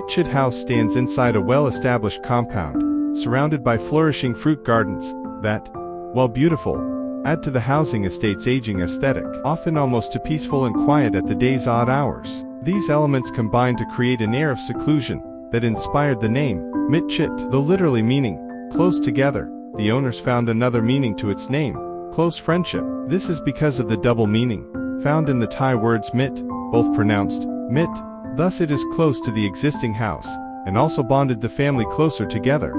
Chit House stands inside a well-established compound, surrounded by flourishing fruit gardens that, while beautiful, add to the housing estate's aging aesthetic, often almost too peaceful and quiet at the day's odd hours. These elements combine to create an air of seclusion that inspired the name, Mit Chit, though literally meaning close together. The owners found another meaning to its name, close friendship. This is because of the double meaning found in the Thai words mit, both pronounced mit. Thus it is close to the existing house, and also bonded the family closer together.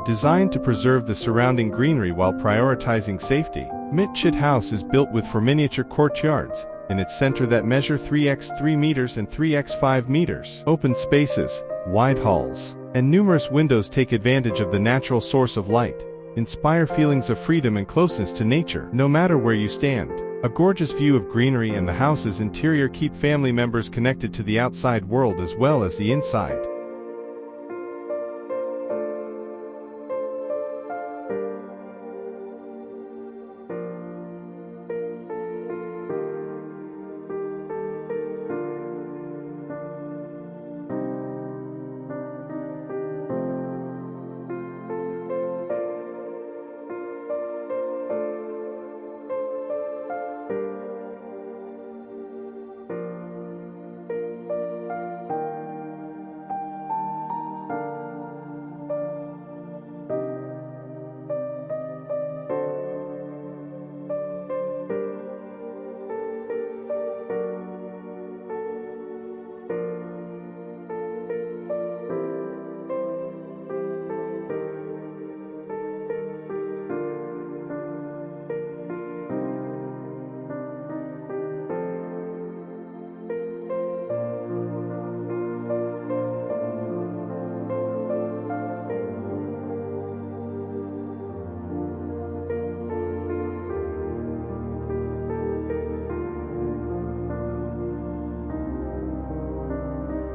Designed to preserve the surrounding greenery while prioritizing safety, Chit House is built with 4 miniature courtyards in its center that measure 3x3 meters and 3x5 meters. Open spaces, wide halls, and numerous windows take advantage of the natural source of light, inspire feelings of freedom and closeness to nature, no matter where you stand. A gorgeous view of greenery and the house's interior keep family members connected to the outside world as well as the inside.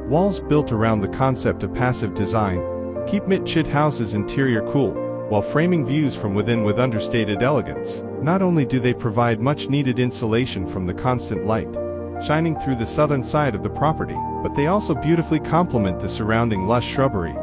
Walls built around the concept of passive design keep Chit House's interior cool, while framing views from within with understated elegance. Not only do they provide much-needed insulation from the constant light shining through the southern side of the property, but they also beautifully complement the surrounding lush shrubbery.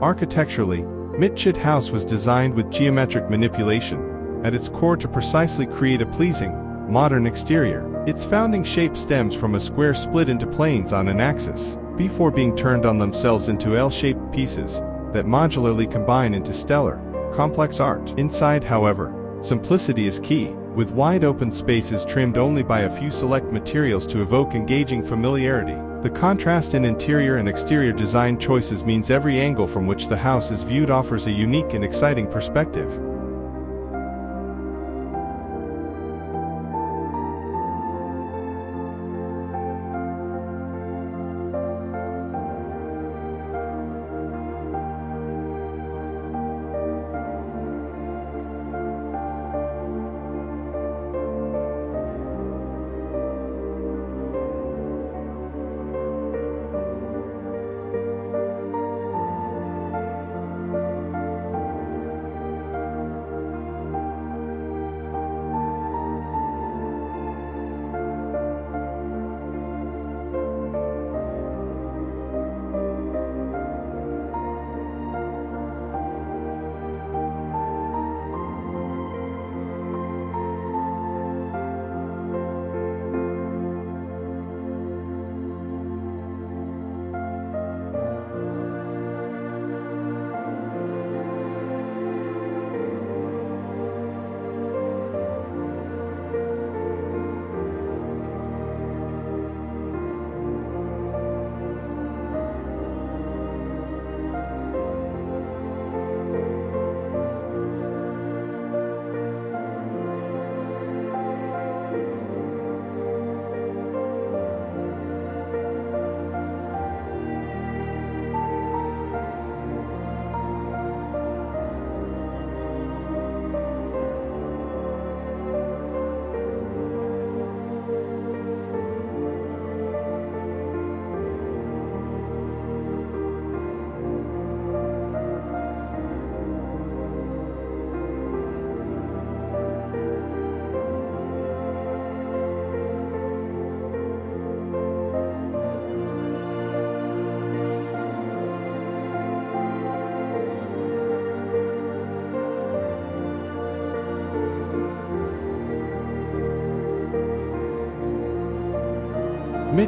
Architecturally, Chit House was designed with geometric manipulation at its core to precisely create a pleasing, modern exterior. Its founding shape stems from a square split into planes on an axis, before being turned on themselves into L-shaped pieces that modularly combine into stellar, complex art. Inside, however, simplicity is key, with wide open spaces trimmed only by a few select materials to evoke engaging familiarity. The contrast in interior and exterior design choices means every angle from which the house is viewed offers a unique and exciting perspective.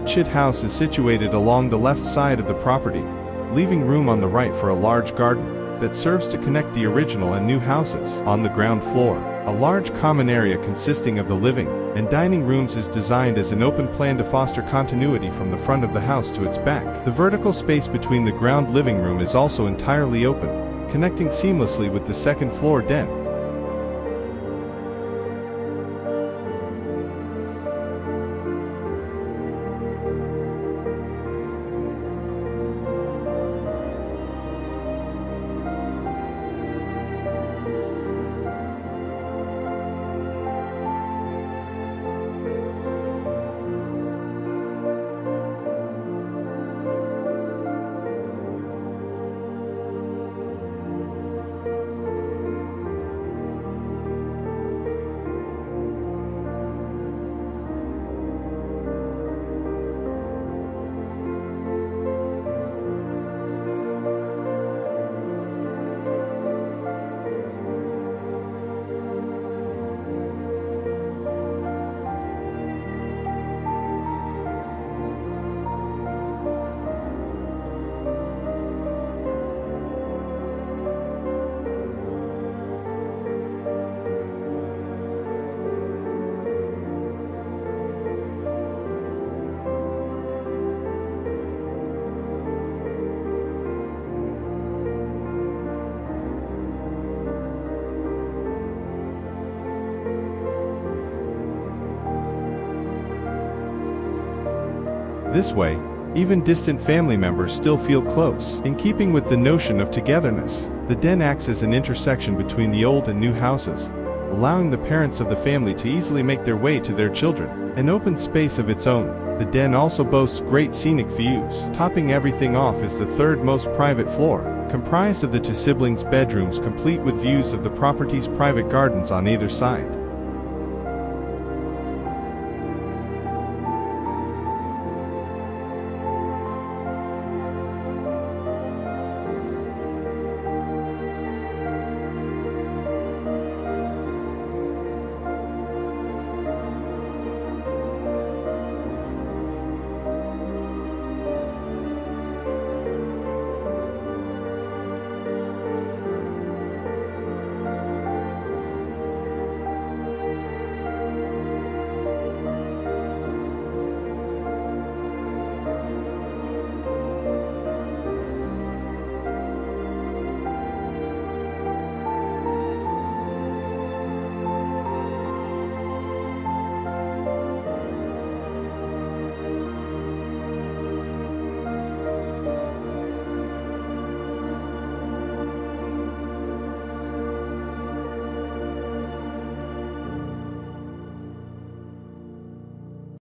Chit House is situated along the left side of the property, leaving room on the right for a large garden that serves to connect the original and new houses. On the ground floor, a large common area consisting of the living and dining rooms is designed as an open plan to foster continuity from the front of the house to its back. The vertical space between the ground living room is also entirely open, connecting seamlessly with the second floor den. This way, even distant family members still feel close. In keeping with the notion of togetherness, the den acts as an intersection between the old and new houses, allowing the parents of the family to easily make their way to their children. An open space of its own, the den also boasts great scenic views. Topping everything off is the third most private floor, comprised of the two siblings' bedrooms complete with views of the property's private gardens on either side.